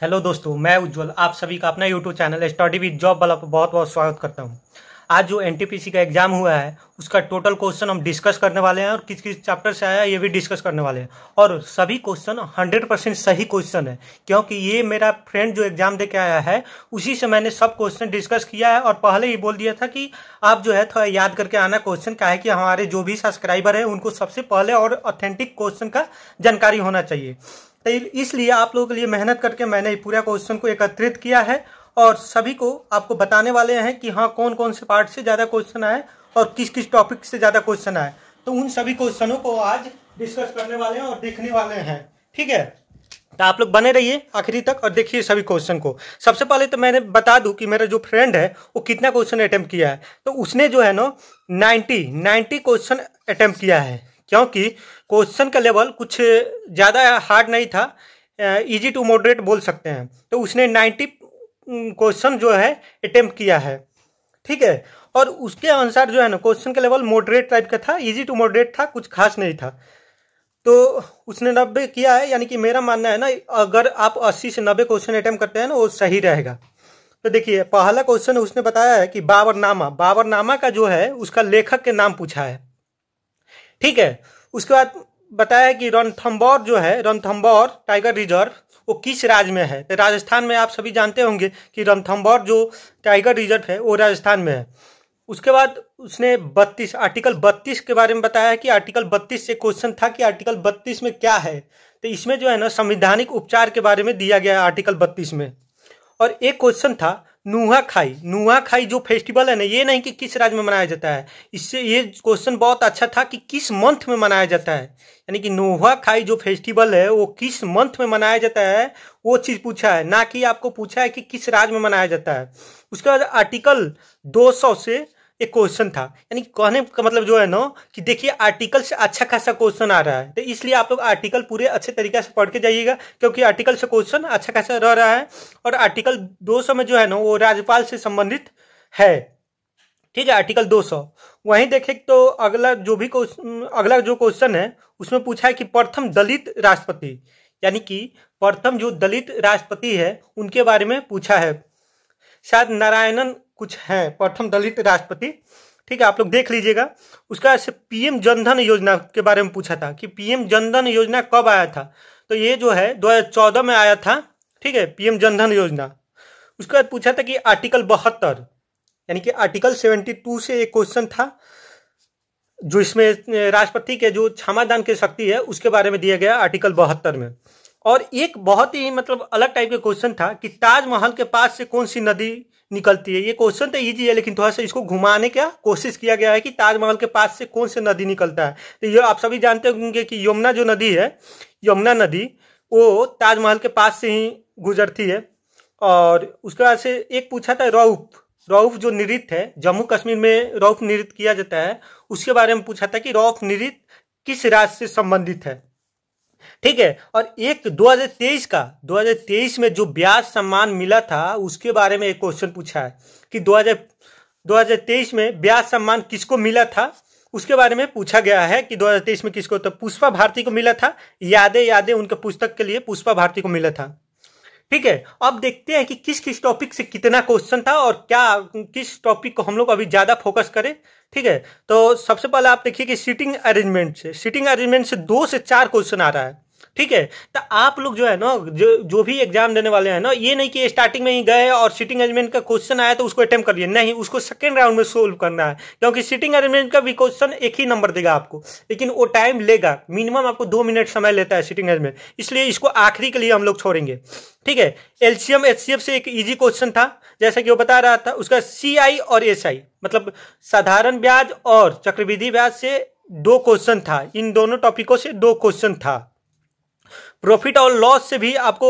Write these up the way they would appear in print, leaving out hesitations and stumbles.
Hello दोस्तों, मैं उज्जवल आप सभी का अपना YouTube channel study with job वाला पर बहुत बहुत स्वागत करता हूं। आज जो एनटीपीसी का एग्जाम हुआ है उसका टोटल क्वेश्चन हम डिस्कस करने वाले हैं और किस किस चैप्टर से आया ये भी डिस्कस करने वाले हैं। और सभी क्वेश्चन 100% सही क्वेश्चन है, क्योंकि ये मेरा फ्रेंड जो एग्जाम दे के आया है उसी से मैंने सब क्वेश्चन डिस्कस किया है और पहले ही बोल दिया था कि आप जो है थोड़ा याद करके आना क्वेश्चन, क्या है कि हमारे जो भी सब्सक्राइबर है उनको सबसे पहले और ऑथेंटिक क्वेश्चन का जानकारी होना चाहिए। तो इसलिए आप लोगों के लिए मेहनत करके मैंने पूरा क्वेश्चन को एकत्रित किया है और सभी को आपको बताने वाले हैं कि हाँ कौन कौन से पार्ट से ज़्यादा क्वेश्चन आए और किस किस टॉपिक से ज़्यादा क्वेश्चन आए। तो उन सभी क्वेश्चनों को आज डिस्कस करने वाले हैं और देखने वाले हैं। ठीक है, तो आप लोग बने रहिए आखिरी तक और देखिए सभी क्वेश्चन को। सबसे पहले तो मैंने बता दूं कि मेरा जो फ्रेंड है वो कितना क्वेश्चन अटेम्प्ट किया है। तो उसने जो है ना 90 क्वेश्चन अटेम्प्ट किया है, क्योंकि क्वेश्चन का लेवल कुछ ज़्यादा हार्ड नहीं था, इजी टू मॉडरेट बोल सकते हैं। तो उसने 90 क्वेश्चन जो है अटेम्प्ट किया है। ठीक है, और उसके अनुसार जो है ना क्वेश्चन का लेवल मॉडरेट टाइप का था, इजी टू मॉडरेट था, कुछ खास नहीं था। तो उसने 90 किया है, यानी कि मेरा मानना है ना अगर आप 80 से 90 क्वेश्चन अटेम्प्ट करते हैं ना वो सही रहेगा। तो देखिए पहला क्वेश्चन उसने बताया है कि बाबरनामा का जो है उसका लेखक के नाम पूछा है। ठीक है, उसके बाद बताया कि रणथंभौर जो है, रणथंभौर टाइगर रिजर्व वो किस राज्य में है। तो राजस्थान में आप सभी जानते होंगे कि रणथंभौर जो टाइगर रिजर्व है वो राजस्थान में है। उसके बाद उसने आर्टिकल 32 के बारे में बताया कि आर्टिकल 32 से क्वेश्चन था कि आर्टिकल 32 में क्या है। तो इसमें जो है ना संवैधानिक उपचार के बारे में दिया गया है आर्टिकल 32 में। और एक क्वेश्चन था नुआखाई जो फेस्टिवल है ना, ये नहीं कि किस राज्य में मनाया जाता है, इससे ये क्वेश्चन बहुत अच्छा था कि किस मंथ में मनाया जाता है, यानी कि नुआखाई जो फेस्टिवल है वो किस मंथ में मनाया जाता है वो चीज़ पूछा है, ना कि आपको पूछा है कि किस राज्य में मनाया जाता है। उसके बाद आर्टिकल 200 से एक क्वेश्चन था, यानी कहने का मतलब जो है ना कि देखिए आर्टिकल से अच्छा खासा क्वेश्चन आ रहा है। तो इसलिए आप लोग आर्टिकल पूरे अच्छे तरीके से पढ़ के जाइएगा, क्योंकि आर्टिकल से क्वेश्चन अच्छा खासा रह रहा है। और आर्टिकल 200 में जो है ना वो राज्यपाल से संबंधित है। ठीक है, आर्टिकल 200। वहीं देखें तो अगला जो क्वेश्चन है उसमें पूछा है कि प्रथम दलित राष्ट्रपति, यानी कि प्रथम जो दलित राष्ट्रपति है उनके बारे में पूछा है। शायद नारायणन कुछ है प्रथम दलित राष्ट्रपति। ठीक है, आप लोग देख लीजिएगा। उसका पीएम जनधन योजना के बारे में पूछा था कि पीएम जनधन योजना कब आया था। तो ये जो है 2014 में आया था। ठीक है, पीएम जनधन योजना। उसके बाद पूछा था कि आर्टिकल 72, यानी कि आर्टिकल 72 से एक क्वेश्चन था जो इसमें राष्ट्रपति के जो क्षमादान की शक्ति है उसके बारे में दिया गया आर्टिकल 72 में। और एक बहुत ही मतलब अलग टाइप का क्वेश्चन था कि ताजमहल के पास से कौन सी नदी निकलती है। ये क्वेश्चन तो इजी है, लेकिन थोड़ा सा इसको घुमाने का कोशिश किया गया है कि ताजमहल के पास से कौन सी नदी निकलता है। तो ये आप सभी जानते होंगे कि यमुना जो नदी है, यमुना नदी वो ताजमहल के पास से ही गुजरती है। और उसके बाद से एक पूछा था रऊफ जो नृत्य है, जम्मू कश्मीर में रऊफ नृत्य किया जाता है, उसके बारे में पूछा था कि रऊफ नृत्य किस राज्य से संबंधित है। ठीक है, और एक 2023 में जो ब्याज सम्मान मिला था उसके बारे में एक क्वेश्चन पूछा है कि 2023 में ब्याज सम्मान किसको मिला था, उसके बारे में पूछा गया है कि 2023 में किसको। तो पुष्पा भारती को मिला था, यादें उनके पुस्तक के लिए पुष्पा भारती को मिला था। ठीक है, अब देखते हैं कि किस किस टॉपिक से कितना क्वेश्चन था और क्या किस टॉपिक को हम लोग अभी ज्यादा फोकस करें। ठीक है, तो सबसे पहले आप देखिए कि सीटिंग अरेंजमेंट से 2 से 4 क्वेश्चन आ रहा है। ठीक है, तो आप लोग जो है ना जो भी एग्जाम देने वाले हैं ना, ये नहीं कि स्टार्टिंग में ही गए और सीटिंग अरेंजमेंट का क्वेश्चन आया तो उसको अटेम्प्ट कर लिए, नहीं, उसको सेकेंड राउंड में सोल्व करना है, क्योंकि सीटिंग अरेंजमेंट का भी क्वेश्चन एक ही नंबर देगा आपको, लेकिन वो टाइम लेगा, मिनिमम आपको 2 मिनट समय लेता है सीटिंग अरेंजमेंट, इसलिए इसको आखिरी के लिए हम लोग छोड़ेंगे। ठीक है, एलसीएम एचसीएफ से एक इजी क्वेश्चन था, जैसा कि वो बता रहा था। उसका सीआई और एसआई मतलब साधारण ब्याज और चक्रवृद्धि ब्याज से 2 क्वेश्चन था, इन दोनों टॉपिकों से 2 क्वेश्चन था। प्रॉफिट और लॉस से भी आपको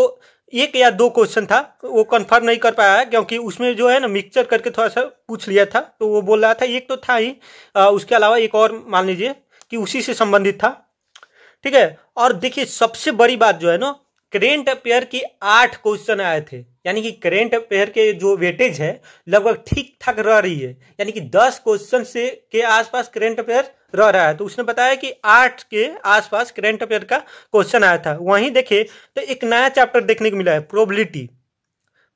1 या 2 क्वेश्चन था, वो कंफर्म नहीं कर पाया है क्योंकि उसमें जो है ना मिक्सचर करके थोड़ा सा पूछ लिया था, तो वो बोल रहा था एक तो था ही, उसके अलावा एक और मान लीजिए कि उसी से संबंधित था। ठीक है, और देखिए सबसे बड़ी बात जो है ना, करेंट अफेयर की 8 क्वेश्चन आए थे, यानी कि करेंट अफेयर के जो वेटेज है लगभग ठीक ठाक रह रही है, यानी कि 10 क्वेश्चन से के आसपास करेंट अफेयर रह रहा है। तो उसने बताया कि 8 के आसपास करंट अफेयर का क्वेश्चन आया था। वहीं देखे तो एक नया चैप्टर देखने को मिला है, प्रोबेबिलिटी।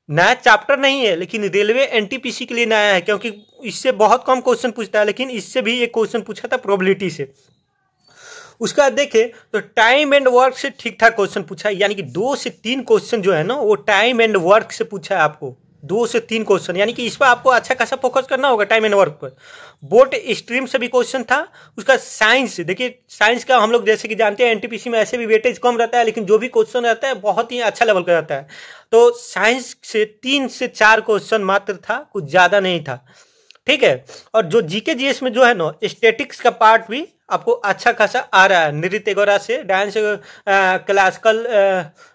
नया चैप्टर नहीं है लेकिन रेलवे एनटीपीसी के लिए नया है, क्योंकि इससे बहुत कम क्वेश्चन पूछता है, लेकिन इससे भी एक क्वेश्चन पूछा था प्रोबेबिलिटी से। उसका देखे तो टाइम एंड वर्क से ठीक ठाक क्वेश्चन पूछा है, यानी कि 2 से 3 क्वेश्चन जो है ना वो टाइम एंड वर्क से पूछा है आपको। 2 से 3 क्वेश्चन, यानी कि इस पर आपको अच्छा खासा फोकस करना होगा, टाइम एंड वर्क पर। बोट स्ट्रीम से भी क्वेश्चन था। उसका साइंस, देखिए साइंस का हम लोग जैसे कि जानते हैं एनटीपीसी में ऐसे भी वेटेज कम रहता है, लेकिन जो भी क्वेश्चन रहता है बहुत ही अच्छा लेवल का रहता है। तो साइंस से 3 से 4 क्वेश्चन मात्र था, कुछ ज्यादा नहीं था, ठीक है। और जो जीके जीएस में जो है ना स्टैटिक्स का पार्ट भी आपको अच्छा खासा आ रहा है, नृत्य वगैरह से डांस, क्लासिकल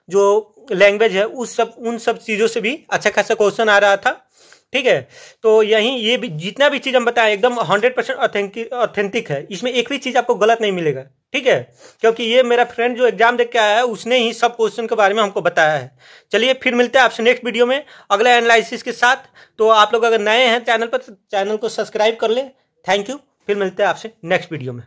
जो लैंग्वेज है उन सब चीज़ों से भी अच्छा खासा क्वेश्चन आ रहा था, ठीक है। तो यही ये भी जितना भी चीज़ हम बताएं एकदम 100% ऑथेंटिक है, इसमें एक भी चीज़ आपको गलत नहीं मिलेगा, ठीक है। क्योंकि ये मेरा फ्रेंड जो एग्जाम देख के आया है उसने ही सब क्वेश्चन के बारे में हमको बताया है। चलिए फिर मिलते हैं आपसे नेक्स्ट वीडियो में अगला एनालिसिस के साथ। तो आप लोग अगर नए हैं चैनल पर तो चैनल को सब्सक्राइब कर ले। थैंक यू, फिर मिलते हैं आपसे नेक्स्ट वीडियो में।